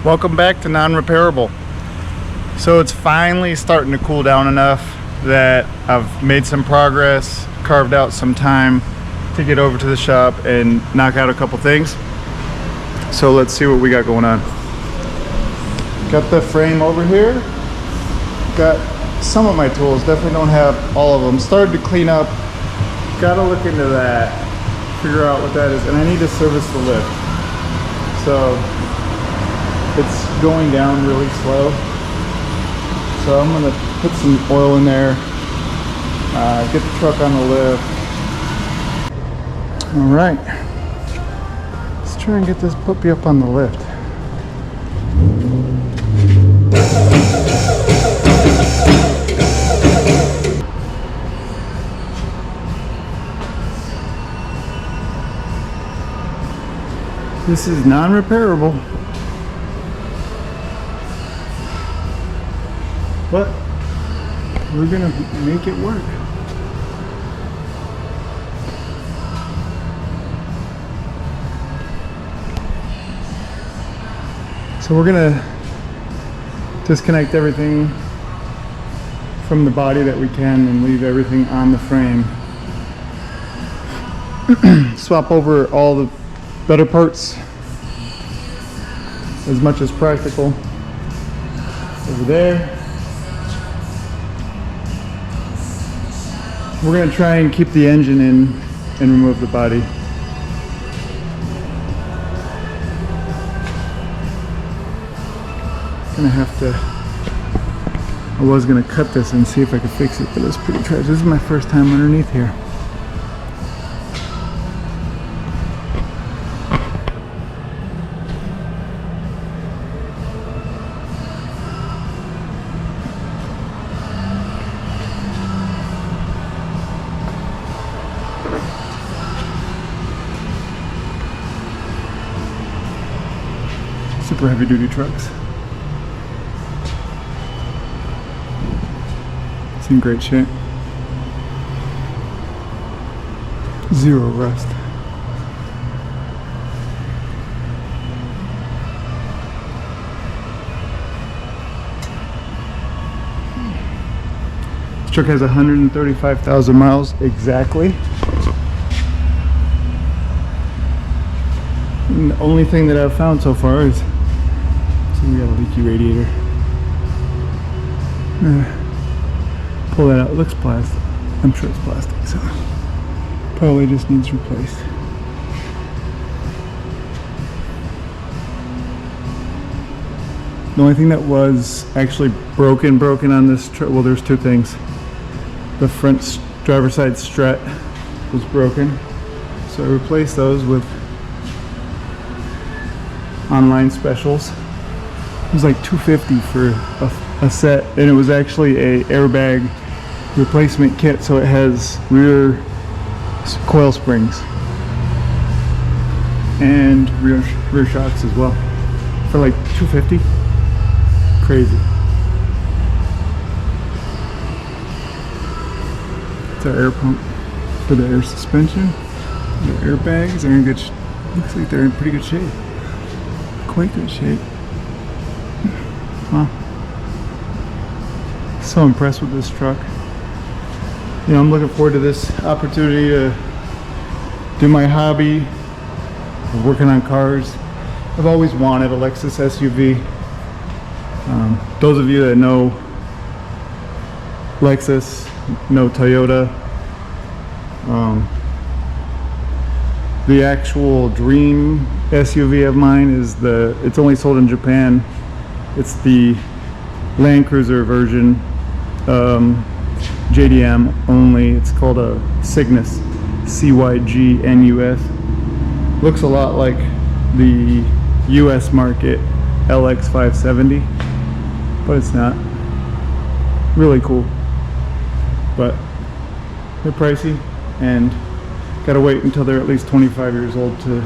Welcome back to Non-Repairable. So it's finally starting to cool down enough that I've made some progress, carved out some time to get over to the shop and knock out a couple things. So let's see what we got going on. Got the frame over here. Got some of my tools, definitely don't have all of them. Started to clean up. Gotta look into that, figure out what that is, and I need to service the lift. So it's going down really slow. So I'm gonna put some oil in there, get the truck on the lift. All right, let's try and get this puppy up on the lift. This is non-repairable, but we're gonna make it work. So we're gonna disconnect everything from the body that we can and leave everything on the frame. Swap over all the better parts as much as practical over there. We're going to try and keep the engine in and remove the body. Gonna have to, I was going to cut this and see if I could fix it, but it's pretty trash. This is my first time underneath here. Super heavy duty trucks. It's in great shape. Zero rust. This truck has 135,000 miles exactly. And the only thing that I've found so far is, so we got a leaky radiator. Pull that out. It looks plastic. I'm sure it's plastic, so probably just needs replaced. The only thing that was actually broken on this truck, well, there's two things. The front driver's side strut was broken, so I replaced those with online specials. It was like $250 for a set, and it was actually a airbag replacement kit, so it has rear coil springs and rear shocks as well for like $250. Crazy. It's our air pump for the air suspension. The airbags are in good looks like they're in pretty good shape. Quite good shape. Wow. So impressed with this truck. You know, I'm looking forward to this opportunity to do my hobby of working on cars. I've always wanted a Lexus SUV. Those of you that know Lexus, know Toyota. The actual dream SUV of mine is it's only sold in Japan. It's the Land Cruiser version, JDM only. It's called a Cygnus, CYGNUS. Looks a lot like the US market LX570, but it's not. Really cool, but they're pricey, and gotta wait until they're at least 25 years old to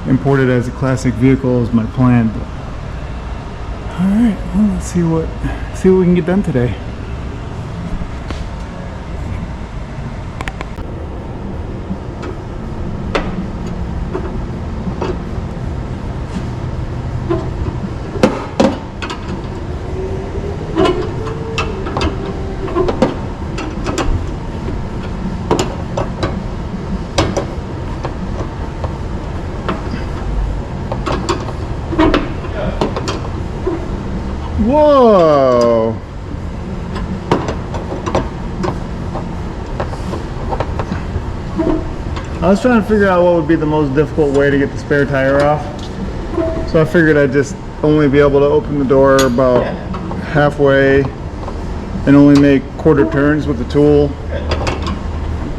import it as a classic vehicle is my plan. But all right, well, let's see what we can get done today. Whoa! I was trying to figure out what would be the most difficult way to get the spare tire off. So I figured I'd just only be able to open the door about halfway and only make quarter turns with the tool.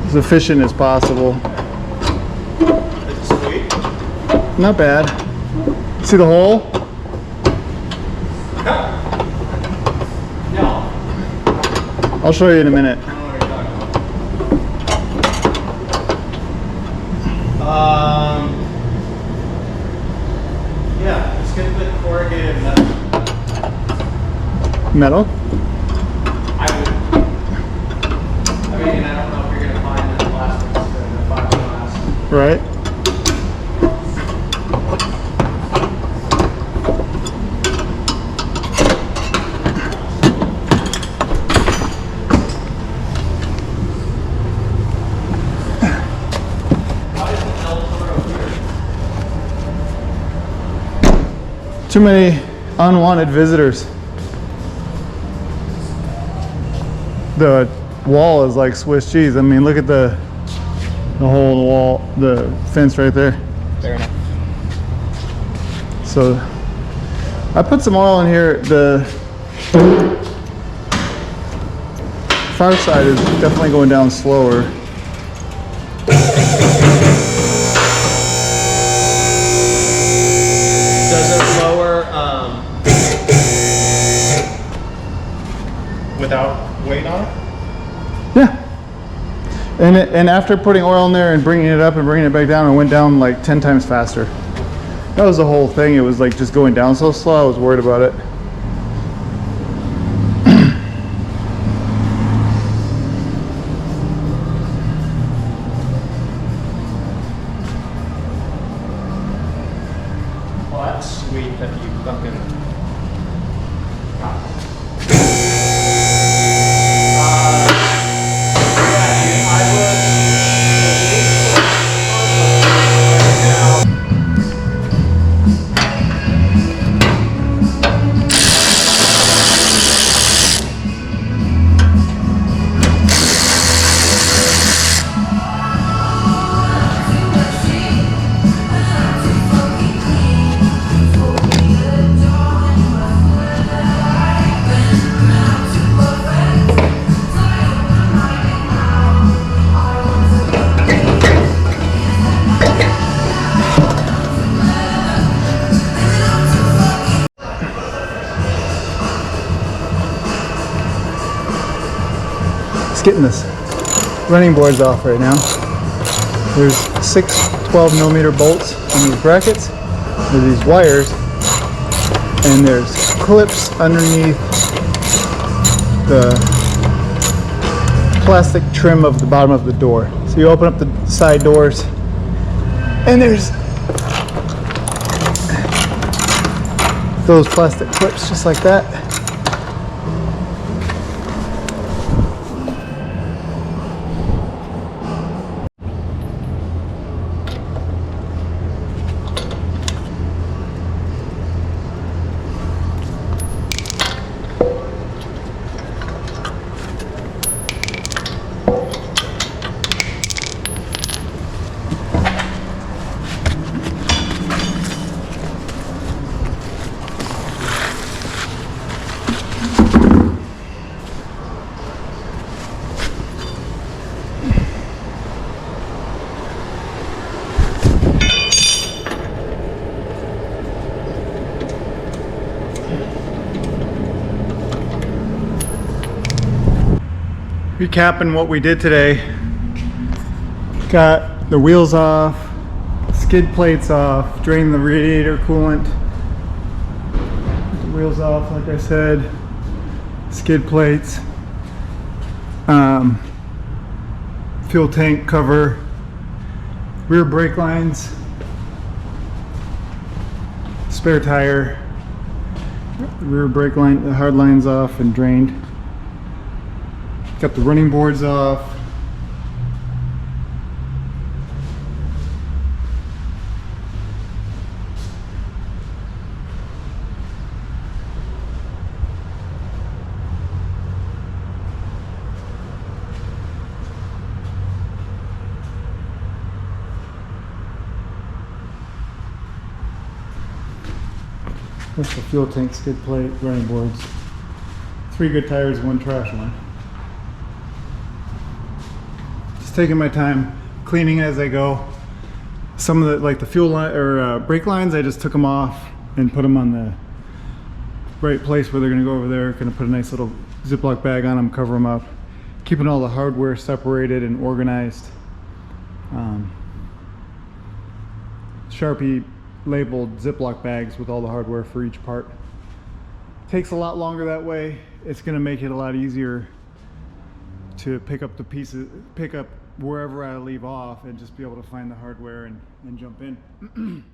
As efficient as possible. Is it sweet? Not bad. See the hole? No. I'll show you in a minute. Yeah, just get the corrugated metal. Metal? I mean, I don't know if you're gonna find the plastics in the fiberglass. Right. Too many unwanted visitors. The wall is like Swiss cheese. I mean, look at the hole in the wall, the fence right there. Fair enough. So I put some oil in here. The far side is definitely going down slower. Does it lower without weight on it? Yeah. And after putting oil in there and bringing it up and bringing it back down, it went down like 10 times faster. That was the whole thing. It was like just going down so slow. I was worried about it. Well, that's sweet that you fucking got it. Getting this running boards off right now. There's 6 12mm bolts on these brackets. There's these wires, and there's clips underneath the plastic trim of the bottom of the door. So you open up the side doors, and there's those plastic clips just like that. Recapping what we did today, got the wheels off, skid plates off, drained the radiator coolant, the wheels off like I said, skid plates, fuel tank cover, rear brake lines, spare tire, the rear brake line, the hard lines off and drained. Got the running boards off. That's the fuel tank, skid plate, running boards. 3 good tires, 1 trash one. Just taking my time, cleaning as I go. Some of the, like the fuel line or brake lines, I just took them off and put them on the right place where they're gonna go over there. Gonna put a nice little Ziploc bag on them, cover them up. Keeping all the hardware separated and organized. Sharpie labeled Ziploc bags with all the hardware for each part. Takes a lot longer that way. It's gonna make it a lot easier to pick up the pieces, pick up wherever I leave off and just be able to find the hardware and jump in.